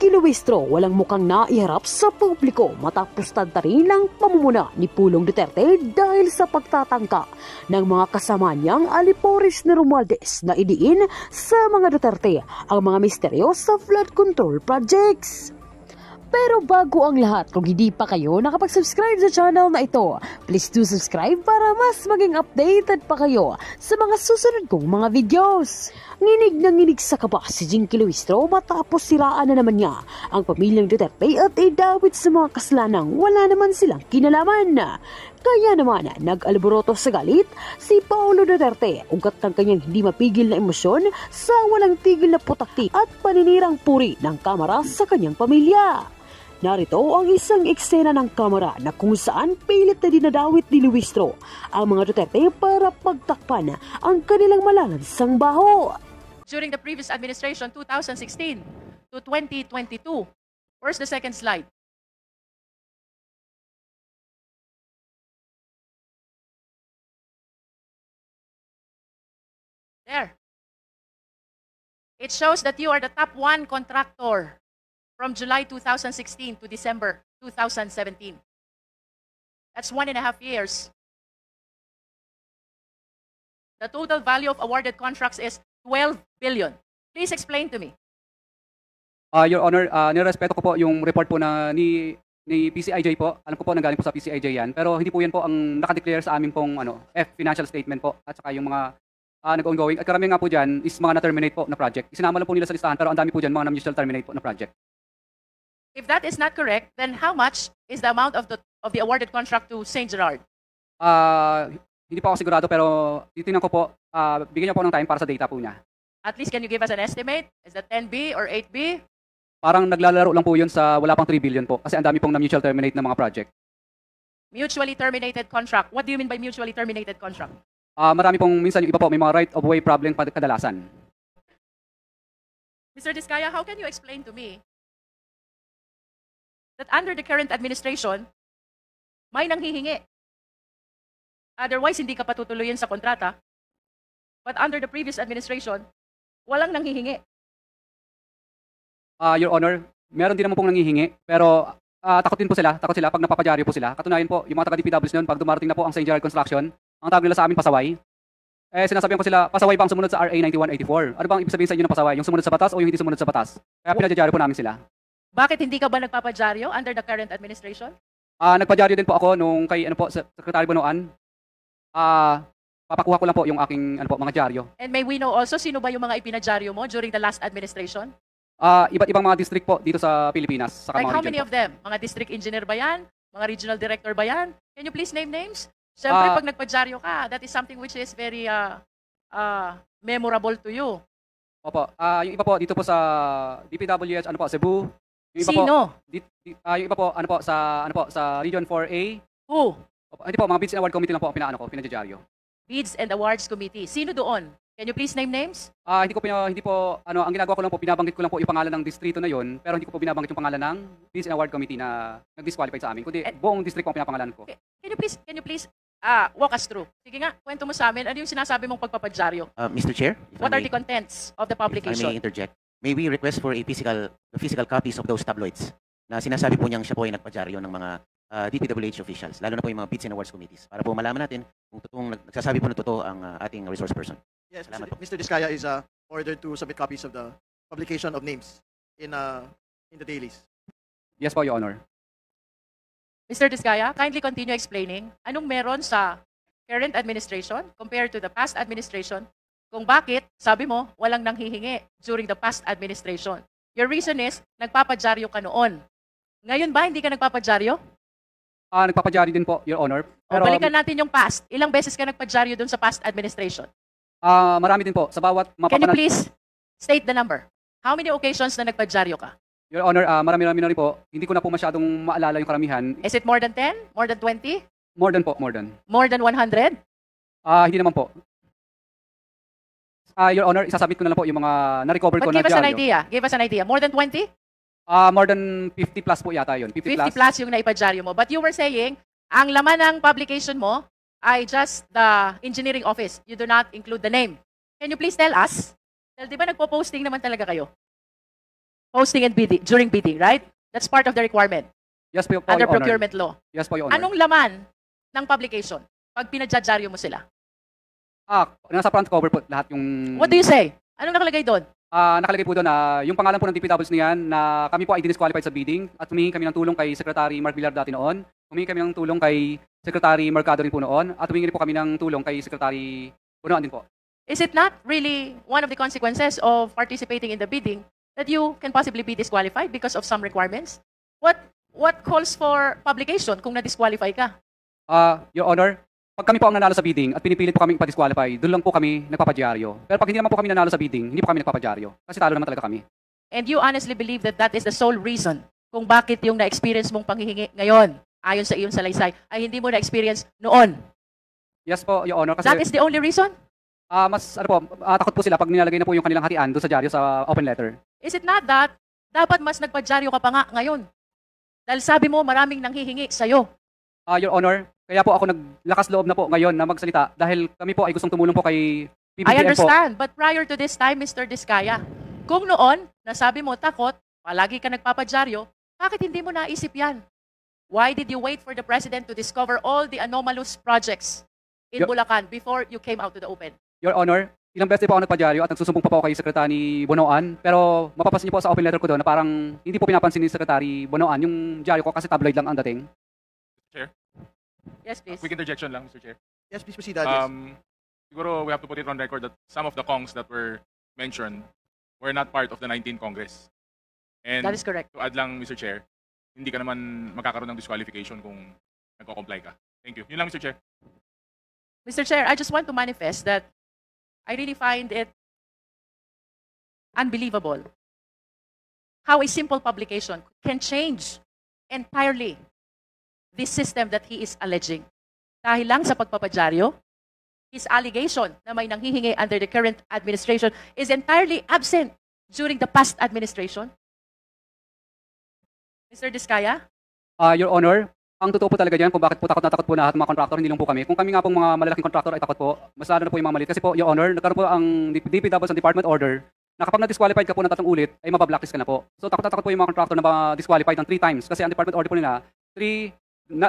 Jinky Luistro walang mukhang naiharap sa publiko matapos tantarin ng pamumuna ni Pulong Duterte dahil sa pagtatangka ng mga kasama niyang Alipores na Romualdez na idiin sa mga Duterte ang mga misteryo sa flood control projects. Pero bago ang lahat, kung hindi pa kayo nakapag-subscribe sa channel na ito, please do subscribe para mas maging updated pa kayo sa mga susunod kong mga videos. Nginig na nginig sa kaba si Jinky Luistro matapos siraan na naman niya ang pamilyang Duterte at idawit sa mga kasalanang wala naman silang kinalaman. Kaya naman nag-alboroto sa galit si Paulo Duterte ugat ng kanyang hindi mapigil na emosyon sa walang tigil na putakti at paninirang puri ng kamera sa kanyang pamilya. Narito ang isang eksena ng kamera na kung saan pilit na dinadawit ni Luistro ang mga Duterte para pagtakpan ang kanilang malalansang baho. During the previous administration, 2016 to 2022, where's the second slide? There. It shows that you are the top one contractor from July 2016 to December 2017. That's 1.5 years. The total value of awarded contracts is 12 billion. Please explain to me. Your Honor, nirespeto ko po yung report po ni PCIJ po. Alam ko po nanggaling po sa PCIJ yan. Pero hindi po yan po ang nakadeclare sa aming pong financial statement po. At saka yung mga nag-ongoing. At karamihan nga po dyan is mga na-terminate po na project. Isinama lang po nila sa listahan pero ang dami po dyan mga na-mutual terminate po na project. If that is not correct, then how much is the amount of the awarded contract to St. Gerard? Hindi po ako sigurado pero titingnan ko po, bigyan niyo po ng time para sa data po niya. At least can you give us an estimate? Is that 10B or 8B? Parang naglalaro lang po yun sa wala pang 3 billion po kasi ang dami pong na-mutual terminate na mga project. Mutually terminated contract. What do you mean by mutually terminated contract? Marami pong minsan yung iba po may mga right of way problem kadalasan. Mr. Diskaya, how can you explain to me that under the current administration, may nanghihingi? Otherwise, hindi ka patutuloyin sa kontrata. But under the previous administration, walang nanghihingi. Your Honor, meron din naman pong nanghihingi, pero takot sila pag napapadyaryo po sila. Katunayan po, yung mga taga-DPWs noon, pag dumarating na po ang St. Gerard Construction, ang tawag nila sa amin pasaway. Sinasabihan ko sila, pasaway ba ang sumunod sa RA 9184? Ano bang ibig sabihin sa inyo ng pasaway? Yung sumunod sa batas o yung hindi sumunod sa batas? Kaya pinadyaryo po namin sila. Bakit hindi ka ba nagpapadyaryo under the current administration? Nagpadyaryo din po ako nung kay Secretary Bonoan. Papakuha ko lang po yung aking mga dyaryo. And may we know also sino ba yung mga ipinadyaryo mo during the last administration? Iba't ibang mga district po dito sa Pilipinas. Like how many of them? Mga district engineer ba yan? Mga regional director ba yan? Can you please name names? Siyempre, pag nagpadyaryo ka, that is something which is very memorable to you. Opo. Yung iba po dito po sa DPWH, Cebu. Yung iba Sino? Yung iba po, sa Region 4A. Who? Opo, hindi po, mga Bids and Award Committee lang po ang pinadyaryo. Bids and Awards Committee. Sino doon? Can you please name names? Hindi po, ang ginagawa ko lang po, binabanggit ko lang po yung pangalan ng distrito na yon, pero hindi ko po binabanggit yung pangalan ng Bids and Award Committee na nag-disqualify sa amin, kundi buong district po ang pinapangalan ko. Can you please walk us through? Sige nga, kwento mo sa amin. Ano yung sinasabi mong pagpapadyaryo? Mr. Chair, What are the contents of the if I publication? may interject, may we request for a physical copies of those tabloids na sinasabi po niyang siya po ay nagpadyaryo ng mga DPWH officials, lalo na po yung mga Bids and Awards Committees, para po malaman natin kung totoong nagsasabi po na totoo ang ating resource person. Yes, Mr. Diskaya is ordered to submit copies of the publication of names in the dailies. Yes po, Your Honor. Mr. Diskaya, kindly continue explaining anong meron sa current administration compared to the past administration kung bakit, sabi mo, walang nanghihingi during the past administration. Your reason is, nagpapadyaryo ka noon. Ngayon ba, hindi ka nagpapadyaryo? Nagpapadyaryo din po, Your Honor. Pero, balikan natin yung past. Ilang beses ka nagpadyaryo dun sa past administration? Marami din po. Sa bawat Can you please state the number? How many occasions na nagpadyaryo ka? Your Honor, marami na rin po. Hindi ko na po masyadong maalala yung karamihan. Is it more than 10? More than 20? More than po, more than. More than 100? Hindi naman po. Your Honor, isasabit ko na lang po yung mga na-recover ko na But give us an dyaryo. idea. Give us an idea. More than 20? More than 50 plus po yata yun. 50 plus yung naipadyaryo mo. But you were saying, ang laman ng publication mo ay just the engineering office. You do not include the name. Can you please tell us? Di ba nagpo-posting naman talaga kayo? Posting and bidding, during bidding, right? That's part of the requirement Yes po, under Your Honor. procurement law. Yes po, Your Honor. Anong laman ng publication pag pinadyadyaryo mo sila? Nasa front cover po lahat yung... What do you say? Anong nakalagay doon? Nakalagay po doon na yung pangalan po ng DPWs niyan na kami po ay disqualified sa bidding at humingi kami ng tulong kay Secretary Mark Villar dati noon. Humingi kami ng tulong kay Secretary Mercado rin po noon at humingi rin po kami ng tulong kay Secretary Bunoan din po. Is it not really one of the consequences of participating in the bidding that you can possibly be disqualified because of some requirements? What calls for publication kung na-disqualify ka? Your Honor, pag kami po ang nanalo sa bidding at pinipilit po kami ipa-disqualify, doon lang po kami nagpapadyaryo. Pero pag hindi naman po kami nanalo sa bidding, hindi po kami nagpapadyaryo. Kasi talo naman talaga kami. And you honestly believe that that is the sole reason kung bakit yung na-experience mong panghihingi ngayon, ayon sa iyong salaysay, ay hindi mo na-experience noon? Yes po, Your Honor. Kasi That is the only reason? takot po sila pag nilalagay na po yung kanilang hatian doon sa dyaryo sa open letter. Is it not that dapat mas nagpadyaryo ka pa nga ngayon? Dahil sabi mo maraming nanghihingi sa'yo. Your Honor, kaya po ako naglakas loob na po ngayon na magsalita dahil kami po ay gustong tumulong po kay PBBM I po. understand, but prior to this time, Mr. Diskaya, kung noon, nasabi mo takot, palagi ka nagpapadyaryo, bakit hindi mo naisip yan? Why did you wait for the President to discover all the anomalous projects in Bulacan before you came out to the open? Your Honor, ilang beses po ako nagpadyaryo at nagsusumbong pa po ako kay Secretary Bunoan, pero mapapansin niyo po sa open letter ko doon na parang hindi po pinapansin ni Secretary Bunoan yung dyaryo ko kasi tabloid lang ang dating. Chair, Yes, please. quick interjection lang, Mr. Chair. Yes, please proceed, Dad. Siguro we have to put it on record that some of the Kongs that were mentioned were not part of the 19th Congress. And That is correct. to add lang, Mr. Chair, hindi ka naman magkakaroon ng disqualification kung nagko-comply ka. Thank you. Yun lang, Mr. Chair. Mr. Chair, I just want to manifest that I really find it unbelievable how a simple publication can change entirely this system that he is alleging. Dahil lang sa pagpapadyaryo, his allegation na may nanghihingi under the current administration is entirely absent during the past administration. Mr. Diskaya? Your Honor, ang totoo po talaga dyan kung bakit po takot na takot po lahat ng mga contractor, hindi lang po kami. Kung kami nga pong mga malalaking contractor ay takot po, mas lalo na po yung mga maliit. Kasi po, Your Honor, nagkaroon po ang DPW sa department order na kapag na-disqualified ka po ng 3 ulit, ay mabablacklist ka na po. So takot na takot po yung mga contractor na ma-disqualified ng 3 times. Kasi ang department order po nila, 3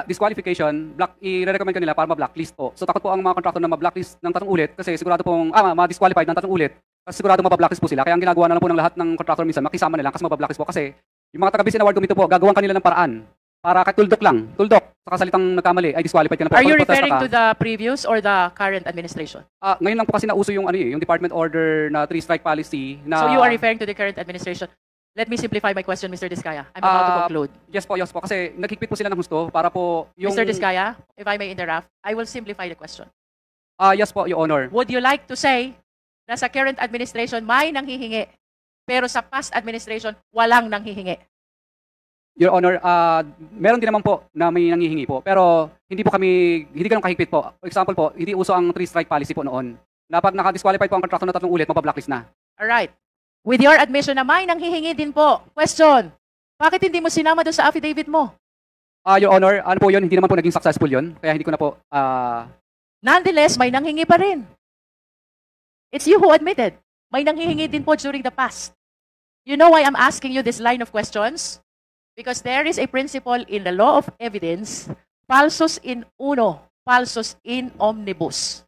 disqualification, i-recommend ka nila para ma-blacklist po. So takot po ang mga contractor na ma-blacklist ng 3 ulit kasi sigurado pong ma-disqualified ng 3 ulit. Kasi sigurado ma-blacklist po sila. Kaya ang ginagawa na lang po ng lahat ng contractor minsan, makisama nila kasi ma-blacklist po. Kasi yung mga taga-Bisin Award Committee po, gagawan kanila ng paraan para tuldok lang, tuldok, sa kasalitang nagkamali, ay disqualified ka na po. Are you Pag protesta referring ka, to the previous or the current administration? ngayon lang po kasi nauso yung yung department order na 3-strike policy na... So you are referring to the current administration. Let me simplify my question, Mr. Diskaya. I'm about to conclude. Yes po. Kasi nagkikipit po sila ng gusto para po yung... Mr. Diskaya, if I may interrupt, I will simplify the question. Yes po, Your Honor. Would you like to say na sa current administration may nanghihingi, pero sa past administration walang nanghihingi? Your Honor, meron din naman po na may nanghihingi po. Pero hindi ganun kahigpit po. For example po, hindi uso ang 3-strike policy po noon. Na pag naka-disqualified po ang contractor na 3 ulit, mapablacklist na. Alright. With your admission na may nanghihingi din po, question, bakit hindi mo sinama doon sa affidavit mo? Your Honor, ano po yun? Hindi naman po naging successful yun. Kaya hindi ko na po... Nonetheless, may nanghingi pa rin. It's you who admitted. May nanghihingi din po during the past. You know why I'm asking you this line of questions? Because there is a principle in the law of evidence, falsus in uno, falsus in omnibus.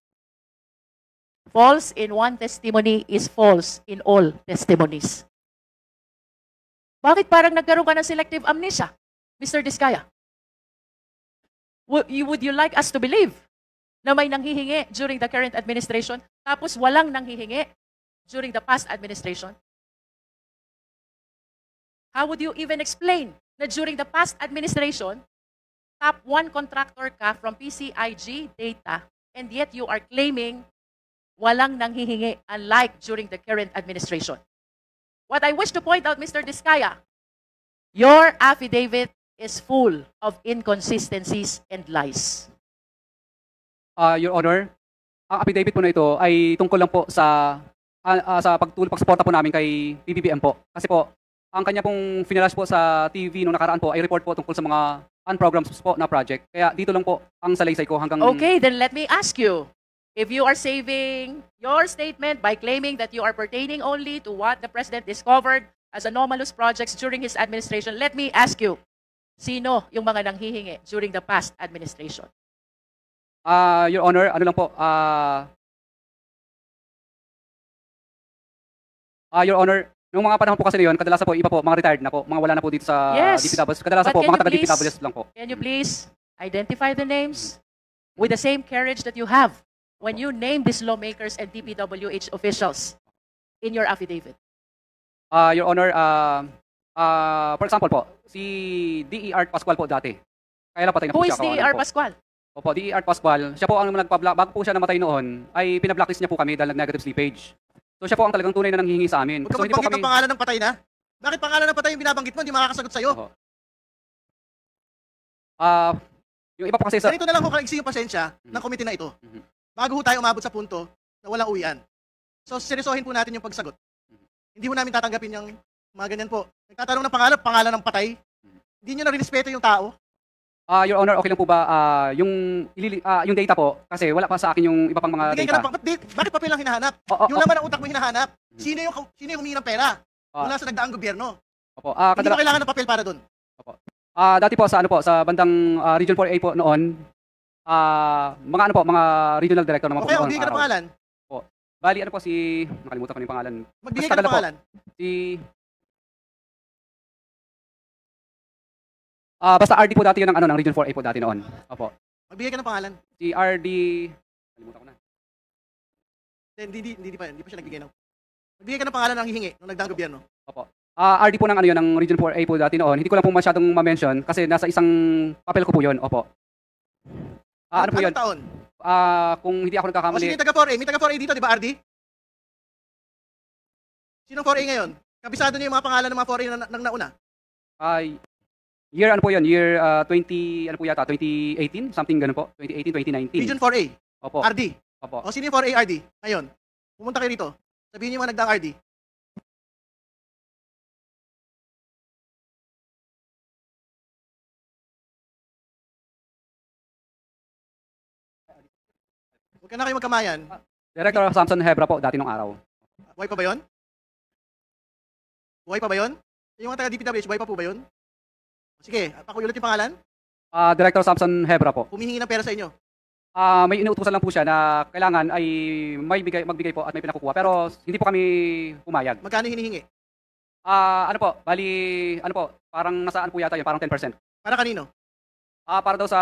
False in one testimony is false in all testimonies. Bakit parang nagkaroon ka ng selective amnesia, Mr. Diskaya? Would you like us to believe na may nanghihingi during the current administration tapos walang nanghihingi during the past administration? How would you even explain na during the past administration, top 1 contractor ka from PCIG data and yet you are claiming walang nanghihingi unlike during the current administration? What I wish to point out, Mr. Diskaya, your affidavit is full of inconsistencies and lies. Your Honor, ang affidavit po na ito ay tungkol lang po sa pagsuporta po namin kay PBBM po. Kasi po, ang kanya pong finalash po sa TV nung nakaraan po ay report po tungkol sa mga unprograms po na project. Kaya dito lang po ang salaysay ko hanggang... Okay, then let me ask you, if you are saving your statement by claiming that you are pertaining only to what the President discovered as anomalous projects during his administration. Let me ask you, sino yung mga nanghihingi during the past administration? Your Honor, ano lang po, Your Honor, nung mga panahon po kasi na yun, kadalasan po, iba po, mga retired na po, mga wala na po dito sa Yes. DPWs. Kadalasan But po, can mga you please- taga-DPWs lang po. Can you please identify the names with the same courage that you have when you name these lawmakers and DPWH officials in your affidavit? Your Honor, for example po, si D.E.R. Pascual po dati. Kaya lang patay na po Who siya. is D.R. Pascual? Opo, D.E.R. Pascual. Siya po ang bago po siya namatay noon, ay pinablacklist niya po kami dahil nag-negative slippage. So siya po ang talagang tunay na nanghihingi sa amin. Huwag ka So hindi po magbanggit kami... ng pangalan ng patay na. Bakit pangalan ng patay yung binabanggit mo? Hindi makakasagot sa'yo. Oho. Yung iba po kasi sa... Ganito na lang ho kaigsi yung pasensya ng komite na ito. Mhm. Bago ho tayo umabot sa punto na walang uwian. So, seryosohin po natin yung pagsagot. Hindi ho namin tatanggapin yung mga ganyan po. Nagtatanong ng pangalan ng patay. Hindi nyo na rinespeto yung tao. Your Honor, okay lang po ba yung data po? Kasi wala pa sa akin yung iba pang mga Bigay ka data. bakit papel lang hinahanap? Yung laman ng utak mo hinahanap. Sino yung humingi ng pera? Mula sa nagdaang gobyerno. Opo, Hindi mo kailangan ng papel para doon. dati po sa sa bandang Region 4A po noon, mga regional director naman po. Okay, noong magbigay ka ng araw. pangalan. Bali, nakalimutan ko na yung pangalan. Magbigay Mas ka ng tagal na po. pangalan. Basta RD po dati yun ng Region 4A po dati noon. Opo. Magbigay ka ng pangalan. Si RD, nakalimutan ko na. Hindi pa siya nagbigay ng. Magbigay ka ng pangalan ng hihingi nung nagdaang gobyerno. Opo. RD po ng Region 4A po dati noon. Hindi ko lang po masyadong ma-mention kasi nasa isang papel ko po yun. Opo. Ano po yun? Anong taon? Kung hindi ako O nagkakamali. sige, taga 4A. May taga 4A dito, di ba, RD? Sinong 4A ngayon? Kabisado niyo yung mga pangalan ng mga 4A na nauna. Year ano po yun? Year 20, ano po yata? 2018? Something ganun po. 2018, 2019. Region 4A. Opo. RD. Opo. O sino yung 4A RD? Ngayon. Pumunta kayo dito. Sabihin niyo yung mga nagdaang RD. Huwag ka na kayo magkamayan. Director Samson Hebra po dati nung araw. Buhay pa ba yun? Buhay pa ba yun? Yung mga taga-DPWH, buhay pa po ba yun? Sige, pakulit yung pangalan. Director Samson Hebra po. Humihingi ng pera sa inyo. May inuutosan lang po siya na kailangan ay magbigay po at may pinakukuha. Pero hindi po kami pumayag. Magkano hinihingi? Ano po, bali, ano po, parang nasaan po yata yun, parang 10%. Para kanino? Para daw sa,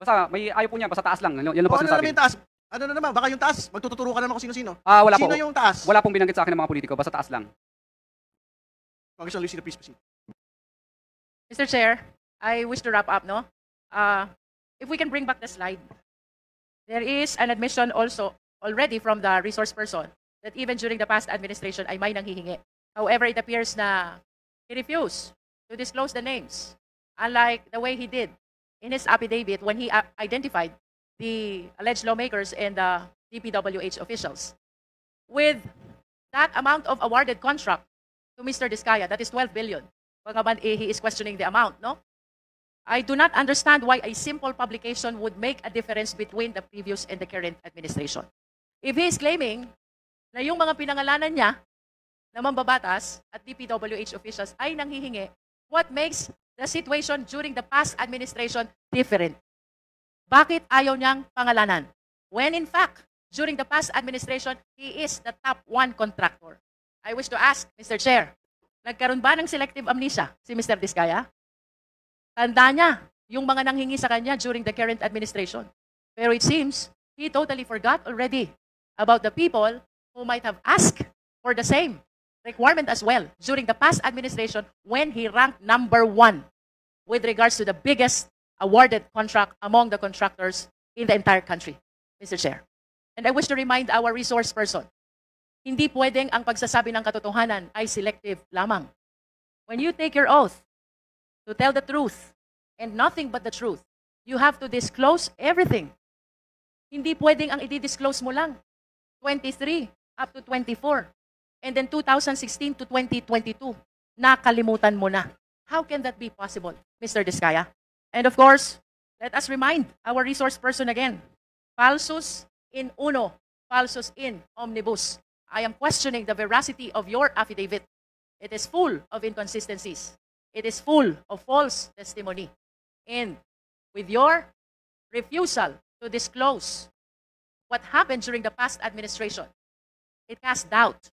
basta may ayaw po niya, basta taas lang. Yan lang O po ano na naman sinasabi. yung taas? Ano na naman? Baka yung taas, magtuturo ka naman kung sino-sino. Wala po. Sino yung taas? Wala pong binanggit sa akin ng mga politiko, basta taas lang. Congressman Luis, please proceed. Mr. Chair, I wish to wrap up, no? If we can bring back the slide. There is an admission also already from the resource person that even during the past administration ay may nanghihingi. However, it appears na he refused to disclose the names, unlike the way he did in his affidavit when he identified the alleged lawmakers and the DPWH officials. With that amount of awarded contract to Mr. Diskaya, that is 12 billion. Bagaman he is questioning the amount, no? I do not understand why a simple publication would make a difference between the previous and the current administration. If he is claiming na yung mga pinangalanan niya na mambabatas at DPWH officials ay nanghihingi, what makes the situation during the past administration different? Bakit ayaw niyang pangalanan? When in fact, during the past administration, he is the top 1 contractor. I wish to ask, Mr. Chair, nagkaroon ba ng selective amnesia si Mr. Diskaya? Tanda niya yung mga nanghingi sa kanya during the current administration. Pero it seems he totally forgot already about the people who might have asked for the same requirement as well during the past administration when he ranked number 1 with regards to the biggest awarded contract among the contractors in the entire country, Mr. Chair. And I wish to remind our resource person, hindi pwedeng ang pagsasabi ng katotohanan ay selective lamang. When you take your oath to tell the truth and nothing but the truth, you have to disclose everything. Hindi pwedeng ang i-disclose mo lang 23 up to 24 and then 2016 to 2022 nakalimutan mo na. How can that be possible, Mr. Diskaya? And of course, let us remind our resource person again, falsus in uno, falsus in omnibus. I am questioning the veracity of your affidavit. It is full of inconsistencies. It is full of false testimony. And with your refusal to disclose what happened during the past administration, it casts doubt